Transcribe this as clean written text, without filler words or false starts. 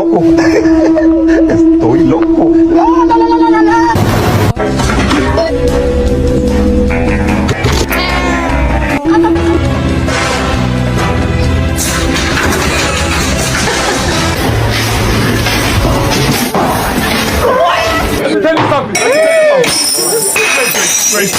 loco. Estoy loco. La, la, la, la, la, la. Tell me something. Wait.